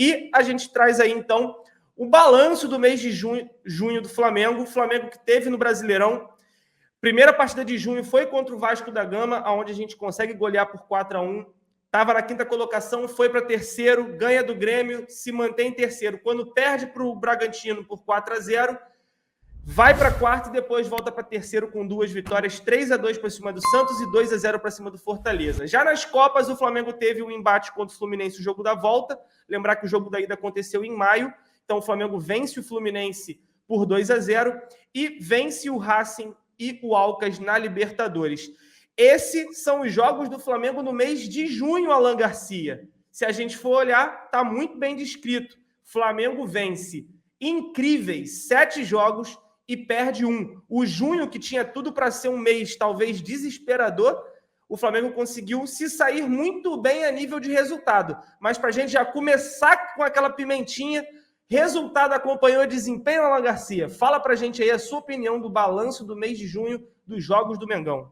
E a gente traz aí, então, o balanço do mês de junho do Flamengo. O Flamengo que teve no Brasileirão. Primeira partida de junho foi contra o Vasco da Gama, onde a gente consegue golear por 4-1. Estava na quinta colocação, foi para terceiro, ganha do Grêmio, se mantém em terceiro. Quando perde para o Bragantino por 4-0, vai para quarto e depois volta para terceiro com 2 vitórias, 3-2 para cima do Santos e 2-0 para cima do Fortaleza. Já nas Copas, o Flamengo teve um embate contra o Fluminense, o jogo da volta. Lembrar que o jogo da ida aconteceu em maio. Então o Flamengo vence o Fluminense por 2-0 e vence o Racing e o Alcas na Libertadores. Esses são os jogos do Flamengo no mês de junho, Alan Garcia. Se a gente for olhar, está muito bem descrito. Flamengo vence incríveis 7 jogos e perde 1. O junho, que tinha tudo para ser um mês talvez desesperador, o Flamengo conseguiu se sair muito bem a nível de resultado. Mas para a gente já começar com aquela pimentinha, resultado acompanhou o desempenho, Alan Garcia. Fala para a gente aí a sua opinião do balanço do mês de junho dos jogos do Mengão.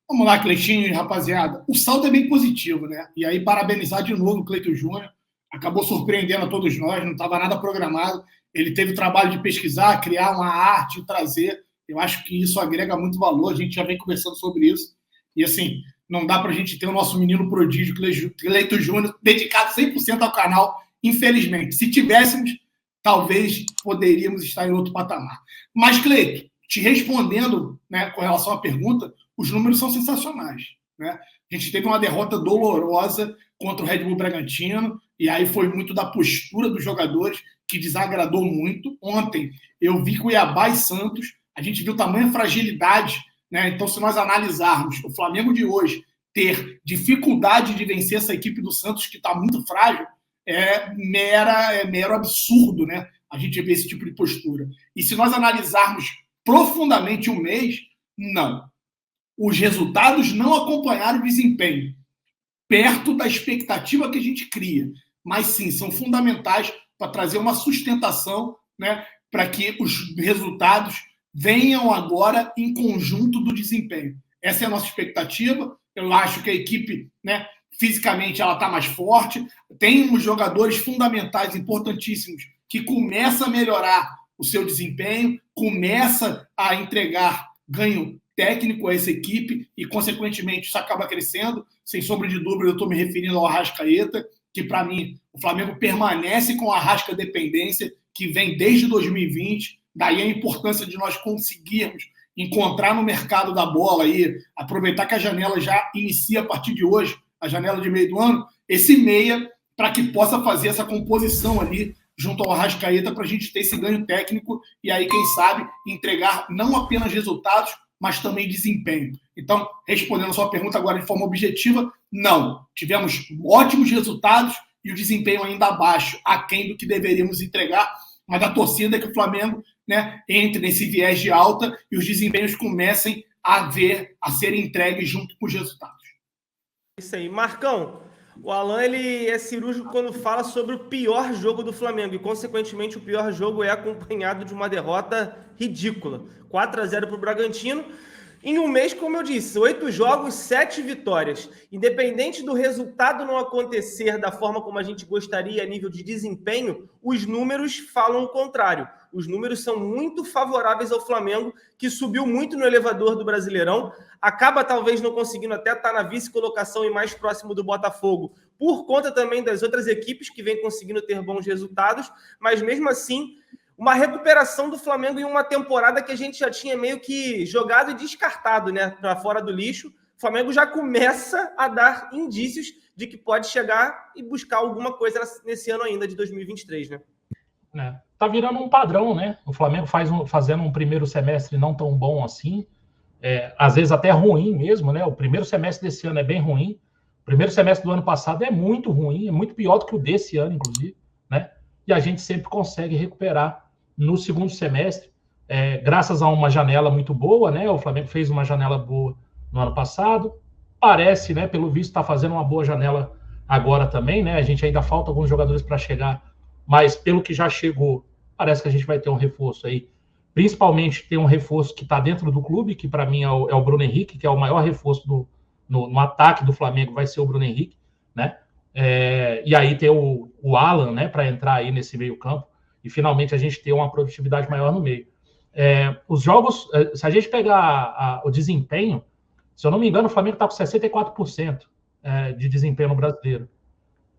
Vamos lá, Cleitinho, rapaziada. O saldo é bem positivo, né? E aí, parabenizar de novo o Cleiton Júnior. Acabou surpreendendo a todos nós, não estava nada programado. Ele teve o trabalho de pesquisar, criar uma arte, trazer. Eu acho que isso agrega muito valor. A gente já vem conversando sobre isso. E, assim, não dá para a gente ter o nosso menino prodígio, Cleiton Júnior, dedicado 100% ao canal, infelizmente. Se tivéssemos, talvez poderíamos estar em outro patamar. Mas, Cleiton, te respondendo, né, com relação à pergunta, os números são sensacionais, né? A gente teve uma derrota dolorosa contra o Red Bull Bragantino, e aí foi muito da postura dos jogadores, que desagradou muito. Ontem eu vi Cuiabá e Santos, a gente viu tamanha fragilidade, né? Então, se nós analisarmos o Flamengo de hoje ter dificuldade de vencer essa equipe do Santos, que está muito frágil, é mero absurdo, né? A gente vê esse tipo de postura. E se nós analisarmos profundamente o mês, não. Os resultados não acompanharam o desempenho perto da expectativa que a gente cria. Mas, sim, são fundamentais para trazer uma sustentação, né, para que os resultados venham agora em conjunto do desempenho. Essa é a nossa expectativa. Eu acho que a equipe, né, fisicamente ela está mais forte. Tem uns jogadores fundamentais, importantíssimos, que começam a melhorar o seu desempenho, começa a entregar ganho técnico a essa equipe e, consequentemente, isso acaba crescendo. Sem sombra de dúvida, eu estou me referindo ao Arrascaeta, que, para mim, o Flamengo permanece com a Arrasca dependência, que vem desde 2020. Daí a importância de nós conseguirmos encontrar no mercado da bola aí, aproveitar que a janela já inicia a partir de hoje, a janela de meio do ano, esse meia, para que possa fazer essa composição ali junto ao Arrascaeta, para a gente ter esse ganho técnico e aí, quem sabe, entregar não apenas resultados, mas também desempenho. Então, respondendo a sua pergunta agora de forma objetiva, não. Tivemos ótimos resultados e o desempenho ainda abaixo, aquém do que deveríamos entregar, mas a torcida é que o Flamengo, né, entre nesse viés de alta e os desempenhos comecem a serem entregues junto com os resultados. Isso aí. Marcão, o Alan ele é cirúrgico quando fala sobre o pior jogo do Flamengo e, consequentemente, o pior jogo é acompanhado de uma derrota ridícula. 4-0 para o Bragantino. Em um mês, como eu disse, 8 jogos, 7 vitórias. Independente do resultado não acontecer da forma como a gente gostaria a nível de desempenho, os números falam o contrário. Os números são muito favoráveis ao Flamengo, que subiu muito no elevador do Brasileirão. Acaba talvez não conseguindo até estar na vice-colocação e mais próximo do Botafogo, por conta também das outras equipes que vêm conseguindo ter bons resultados. Mas mesmo assim, uma recuperação do Flamengo em uma temporada que a gente já tinha meio que jogado e descartado, né, para fora do lixo. O Flamengo já começa a dar indícios de que pode chegar e buscar alguma coisa nesse ano ainda de 2023, né? Tá virando um padrão, né? O Flamengo fazendo um primeiro semestre não tão bom assim, às vezes até ruim mesmo, né? O primeiro semestre desse ano é bem ruim. O primeiro semestre do ano passado é muito ruim, é muito pior do que o desse ano, inclusive, né? E a gente sempre consegue recuperar no segundo semestre, graças a uma janela muito boa, né? O Flamengo fez uma janela boa no ano passado, parece, né? Pelo visto, está fazendo uma boa janela agora também, né? A gente ainda falta alguns jogadores para chegar, mas pelo que já chegou, parece que a gente vai ter um reforço aí. Principalmente tem um reforço que está dentro do clube, que para mim é o Bruno Henrique, que é o maior reforço no ataque do Flamengo, vai ser o Bruno Henrique, né? E aí ter o Alan, né, para entrar aí nesse meio campo e finalmente a gente ter uma produtividade maior no meio. Os jogos, se a gente pegar o desempenho, se eu não me engano, o Flamengo está com 64% de desempenho no Brasileiro.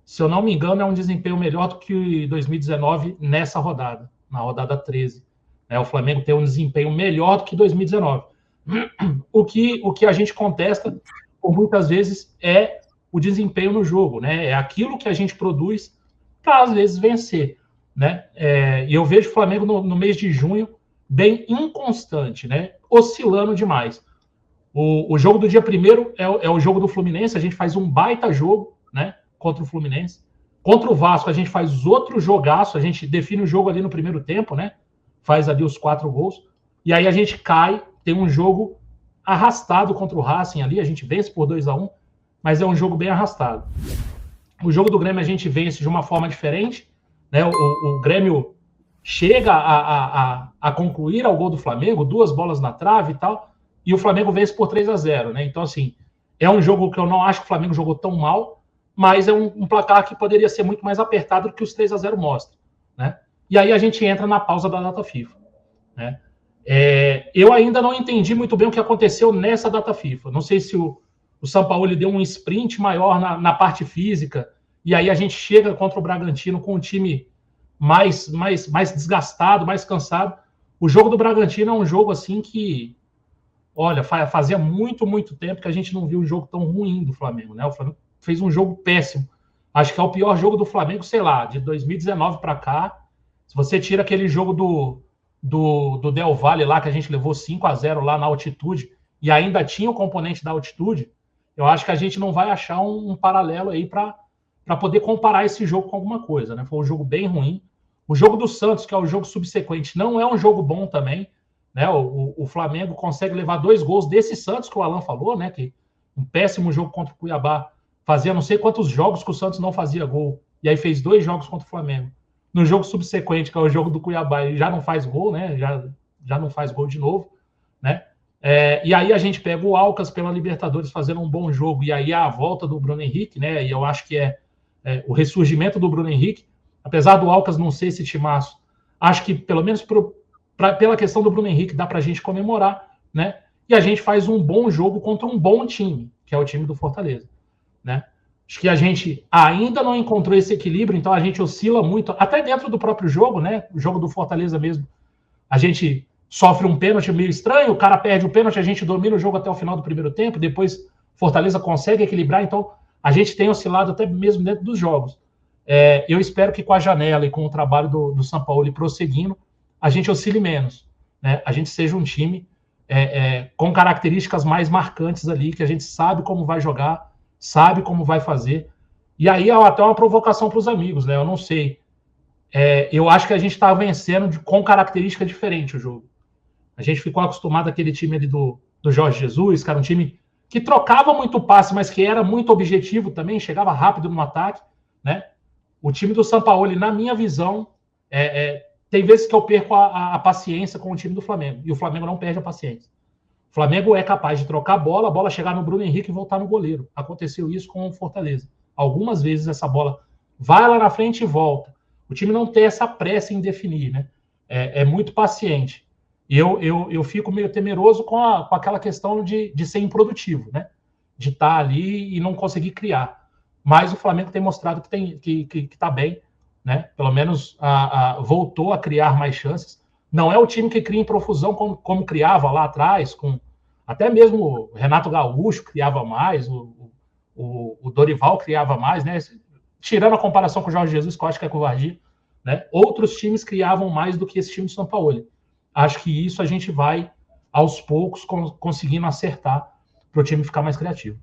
Se eu não me engano, é um desempenho melhor do que 2019 nessa rodada, na rodada 13. O Flamengo tem um desempenho melhor do que 2019. O que a gente contesta, por muitas vezes, é o desempenho no jogo, né? É aquilo que a gente produz para, às vezes, vencer, né? E eu vejo o Flamengo no mês de junho bem inconstante, né? Oscilando demais. O jogo do dia 1º é o jogo do Fluminense, a gente faz um baita jogo, né? Contra o Fluminense. Contra o Vasco, a gente faz outro jogaço, a gente define o jogo ali no primeiro tempo, né? Faz ali os 4 gols. E aí a gente cai, tem um jogo arrastado contra o Racing ali, a gente vence por 2-1, mas é um jogo bem arrastado. O jogo do Grêmio a gente vence de uma forma diferente, né? O Grêmio chega a concluir ao gol do Flamengo, 2 bolas na trave e tal, e o Flamengo vence por 3-0, né? Então, assim, é um jogo que eu não acho que o Flamengo jogou tão mal, mas é um placar que poderia ser muito mais apertado do que os 3-0 mostram, né? E aí a gente entra na pausa da data FIFA, né? Eu ainda não entendi muito bem o que aconteceu nessa data FIFA. Não sei se o Sampaoli deu um sprint maior na parte física, e aí a gente chega contra o Bragantino com um time mais desgastado, mais cansado. O jogo do Bragantino é um jogo assim que, olha, fazia muito, muito tempo que a gente não viu um jogo tão ruim do Flamengo, né? O Flamengo fez um jogo péssimo. Acho que é o pior jogo do Flamengo, sei lá, de 2019 para cá. Se você tira aquele jogo do Del Valle lá, que a gente levou 5-0 lá na altitude, e ainda tinha o componente da altitude, eu acho que a gente não vai achar um paralelo aí para poder comparar esse jogo com alguma coisa, né? Foi um jogo bem ruim. O jogo do Santos, que é o jogo subsequente, não é um jogo bom também, né? O Flamengo consegue levar 2 gols desse Santos que o Alan falou, né? Que um péssimo jogo contra o Cuiabá. Fazia não sei quantos jogos que o Santos não fazia gol. E aí fez 2 jogos contra o Flamengo. No jogo subsequente, que é o jogo do Cuiabá, ele já não faz gol, né? Já não faz gol de novo, né? E aí a gente pega o Alcas pela Libertadores fazendo um bom jogo, e aí a volta do Bruno Henrique, né? E eu acho que o ressurgimento do Bruno Henrique, apesar do Alcas não ser esse timaço, acho que pelo menos pela questão do Bruno Henrique dá pra gente comemorar, né? E a gente faz um bom jogo contra um bom time, que é o time do Fortaleza, né? Acho que a gente ainda não encontrou esse equilíbrio, então a gente oscila muito, até dentro do próprio jogo, né? O jogo do Fortaleza mesmo, a gente sofre um pênalti meio estranho, o cara perde o pênalti, a gente domina o jogo até o final do primeiro tempo, depois Fortaleza consegue equilibrar, então a gente tem oscilado até mesmo dentro dos jogos. Eu espero que com a janela e com o trabalho do Sampaoli prosseguindo, a gente oscile menos, né? A gente seja um time com características mais marcantes ali, que a gente sabe como vai jogar, sabe como vai fazer. E aí até uma provocação para os amigos, né? Eu não sei. Eu acho que a gente está vencendo com característica diferente o jogo. A gente ficou acostumado àquele time ali do Jorge Jesus, que era um time que trocava muito passe, mas que era muito objetivo também, chegava rápido no ataque, né? O time do Sampaoli, na minha visão, tem vezes que eu perco a paciência com o time do Flamengo, e o Flamengo não perde a paciência. O Flamengo é capaz de trocar a bola chegar no Bruno Henrique e voltar no goleiro. Aconteceu isso com o Fortaleza. Algumas vezes essa bola vai lá na frente e volta. O time não tem essa pressa em definir, né? É muito paciente. E eu fico meio temeroso com aquela questão de ser improdutivo, né? De estar ali e não conseguir criar. Mas o Flamengo tem mostrado que está bem, né? Pelo menos voltou a criar mais chances. Não é o time que cria em profusão como criava lá atrás, até mesmo o Renato Gaúcho criava mais, o Dorival criava mais, né? Tirando a comparação com o Jorge Jesus, que eu acho que é covardia, né? Outros times criavam mais do que esse time de São Paulo. Acho que isso a gente vai, aos poucos, conseguindo acertar para o time ficar mais criativo.